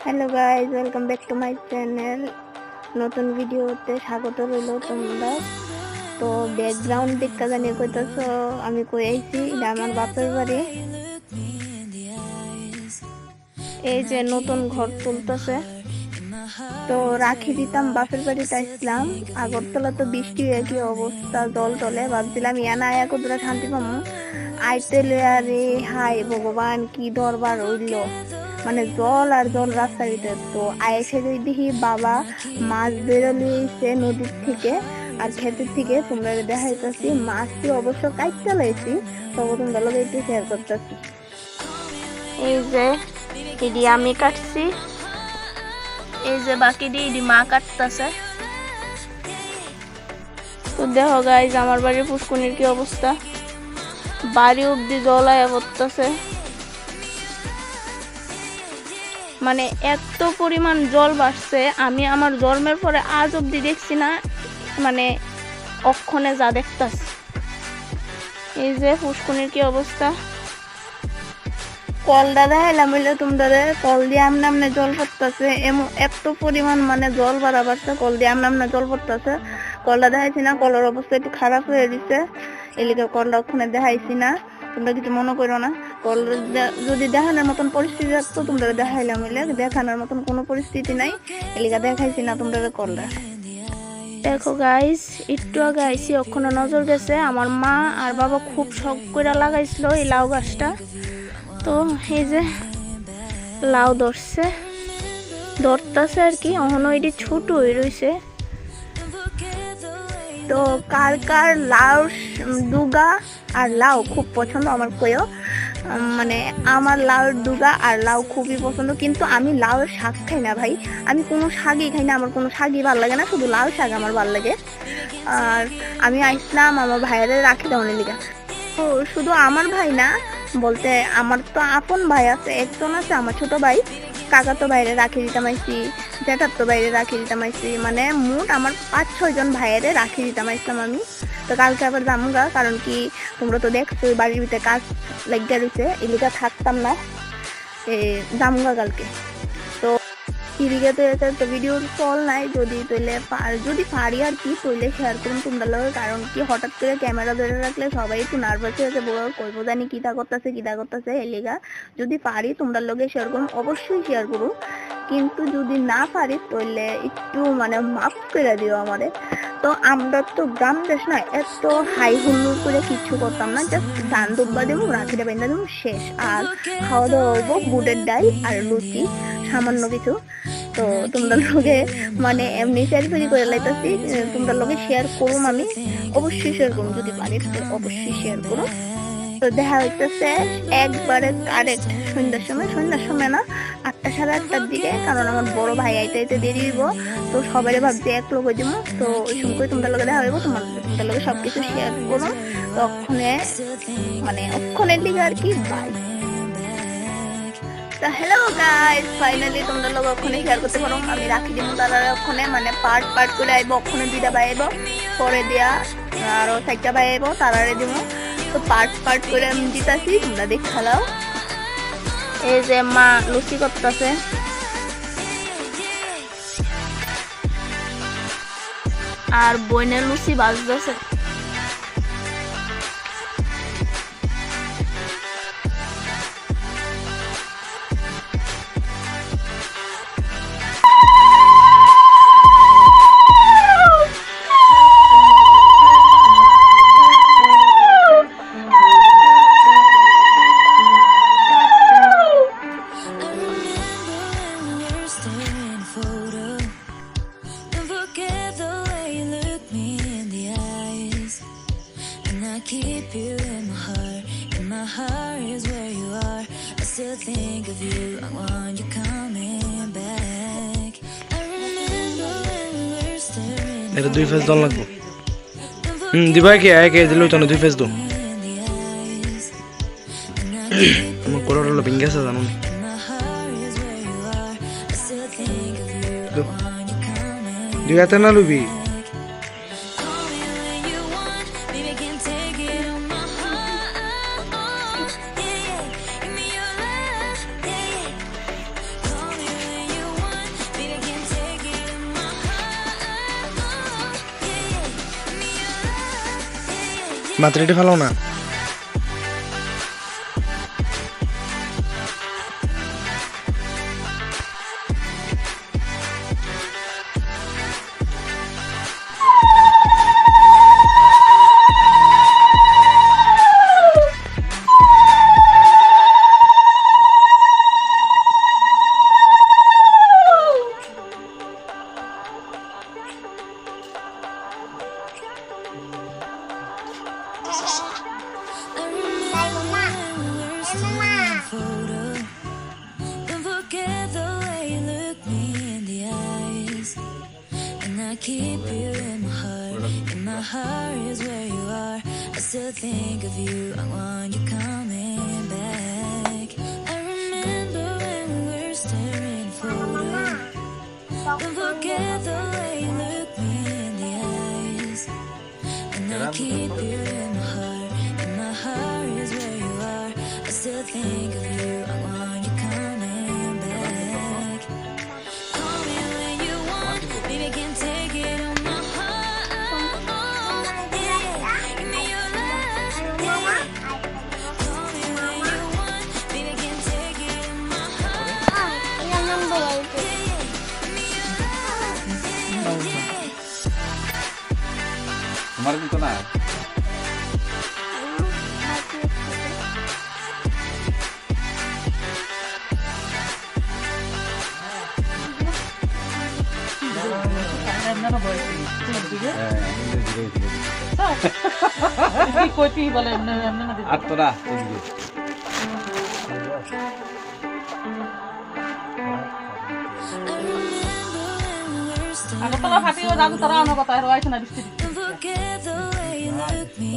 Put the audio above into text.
Hello guys, welcome back to my channel. নতুন ভিডিওতে স্বাগত রইল তোমরা। তো ব্যাকগ্রাউন্ড দিকটা জানিয়ে কইতেছ আমি কই আইছি, এটা আমার বাপের বাড়ি। এই যে নতুন ঘর তুলতেছে, তো রাখি দিতাম বাপের বাড়িতে আসলাম। আগরতলা তো বৃষ্টি হয়ে কি অবস্থা, জল টলে। ভাবছিলাম ইয়ানা আয়া কতটা শান্তি পাবো, আইতে আরে হাই ভগবান কি দরবার হইল, মানে জল আর জল রাস্তার ভিতরে। তো আয়েসে দেখি বাবা মাছ বেরোলিয়েছে নদীর থেকে আর ক্ষেতের থেকে। তোমরা দেখাইতেছি মাছটি অবশ্য কাটতে লাইছি, তবে তোমরা লোক একটু শেয়ার করতেছি। এই যে এটি আমি কাটছি, এই যে বাকি এটি মা কাটতেছে। তো দেখো গাইজ আমার বাড়ির পুষ্কুনির কি অবস্থা, বাড়ি অব্দি জল আয়া পড়তেছে। মানে এত পরিমাণ জল বাড়ছে, আমি আমার জন্মের পরে আজ অব্দি দেখছি না, মানে অক্ষণে যা দেখতাছি। এই যে পুষ্কুনির কি অবস্থা, কলটা দেখাইলাম হইলে তোমরা, কল দিয়ে আমনে জল পড়তেছে। এত পরিমাণ মানে জল বাড়া বাড়ছে, কল দিয়ে আমনে জল পড়তেছে। কলটা দেখাইছি না, কলের অবস্থা একটু খারাপ হয়ে দিচ্ছে, এলিকে কলটা ওখানে দেখাইছি না। তোমরা কিছু মনে করো না, কল যদি দেখানোর মতন পরিস্থিতি থাকতো তোমরা দেখাইলাম হইলে, দেখানোর মতন কোনো পরিস্থিতি নাই, এলিকা দেখাইছি না তোমরা কলটা। দেখো গাইস, একটু আগে আইসি, ওখানে নজর গেছে। আমার মা আর বাবা খুব শখ করে লাগাইছিল এই লাউ গাছটা। তো এই যে লাউ ধরতেছে আর কি, এখনো এটি ছোট হয়ে রয়েছে। তো কার কার লাউ ডুগা আর লাউ খুব পছন্দ আমার কইও, মানে আমার লাউর ডুগা আর লাউ খুবই পছন্দ। কিন্তু আমি লাউয়ের শাক খাই না ভাই, আমি কোনো শাকই খাই না, আমার কোনো শাকই ভালো লাগে না, শুধু লাউ শাক আমার ভালো লাগে। আর আমি আসলাম আমার ভাইয়ের রাখি দেওয়ার লিগা। তো শুধু আমার ভাই না, বলতে আমার তো আপন ভাই আছে, একজন আছে আমার ছোট ভাই, কাকা তো বাইরে রাখি দিতাম আইসি, জ্যাঠার তো বাইরে রাখি দিতাম আইসি, মানে মোট আমার 5-6 জন ভাইয়েরে রাখি দিতাম আইসলাম আমি। তো কালকে আবার জামুগা, কারণ কি তোমরা তো দেখছো বাড়ির ভিতরে কাজ লাগিয়ে রয়েছে, এলিকা থাকতাম না, জামুগা কালকে। তো এদিকে তো ভিডিওর ফল নাই, যদি পারি আর কি তৈলে শেয়ার করুন তোমরা লোক। কারণ কি হঠাৎ করে ক্যামেরা ধরে রাখলে সবাই একটু নার্ভাস হয়ে যাবে, কইবো জানি কিতা করতেছে এলিগা। যদি পারি তোমরা লোকে শেয়ার করুন, অবশ্যই শেয়ার করুন। কিন্তু যদি না পারি তৈলে একটু মানে মাফ করে দিও আমারে। তো আমরা তো গ্রাম দেশ না, এত হাই হুল্লোড় করে কিছু করতাম না, জাস্ট ধান দুব্বা দেবো, রাখিটা বেঁধে দেবো, শেষ। আর খাওয়া দাওয়া হইব বুটের ডাল আর লুচি, সামান্য কিছু। তো তোমরা লোকে মানে এমনি সেলফি করে লাইতেছি, তোমরা লোকে শেয়ার করুম, আমি অবশ্যই শেয়ার করুম, যদি পারি অবশ্যই শেয়ার করুম। তো দেখা হইতেছে একবারে কারেক্ট সন্ধ্যার সময় না, 8টা 8:30টার দিকে, কারণ আমার বড় ভাই আইতে দেরি হইব। তো সবাই ভাবছি এক লোক হয়ে যাবো, তো ওই সময় তোমরা লোকে দেখা হইব, তোমাদের লোকে সবকিছু শেয়ার করুন। তো অক্ষণের দিকে আর কি বাই। তো হ্যালো গাইস, ফাইনালি তোমরা লোক ওখানে শেয়ার করতে পারো, আমি রাখি দিব তারা ওখানে, মানে পার্ট করে আইব, ওখানে 2টা ভাই আইব, পরে দিয়া আরো 4টা ভাই আইব, তারারে দিব। তো পার্ট করে আমি দিতাছি, তোমরা দেখালাও। এই যে মা লুচি করতেছে, আর বইনের লুচি বাজতেছে। Keep you in my heart is where you are. I still think of you, I want you coming back. I remember when we were staring. এটা 2 ফেজ দল লাগবে। দিবা কি আগে দিলো তো 2 ফেজ দো। আমার কোড়ার হলো বিঙ্গাসা জানো না। দুই হাতে না লুবি। Give me your love, yeah. Call me when you মাত্রাটি ভালো না I remember when we were still in photo. Don't forget the way you look me in the eyes. And I keep you in my heart. In my heart is where you are. I still think of you. I want you coming back. I remember when we were staring photo. Don't forget the way you look me in the eyes. And I keep you in my heart. In my heart is where you are. I still think of you. I want you coming back. Call me when you want. Baby, can't take it on my heart. Yeah, give me your love. Yeah. Call me when you want. Baby, can't take it on my heart. Yeah, give me your love. Yeah. তোমার দিত না আর তোরা আগতলা ফাটিও যাবো তারা আমার কথা আর আইছ না বৃষ্টি Don't forget the way you look me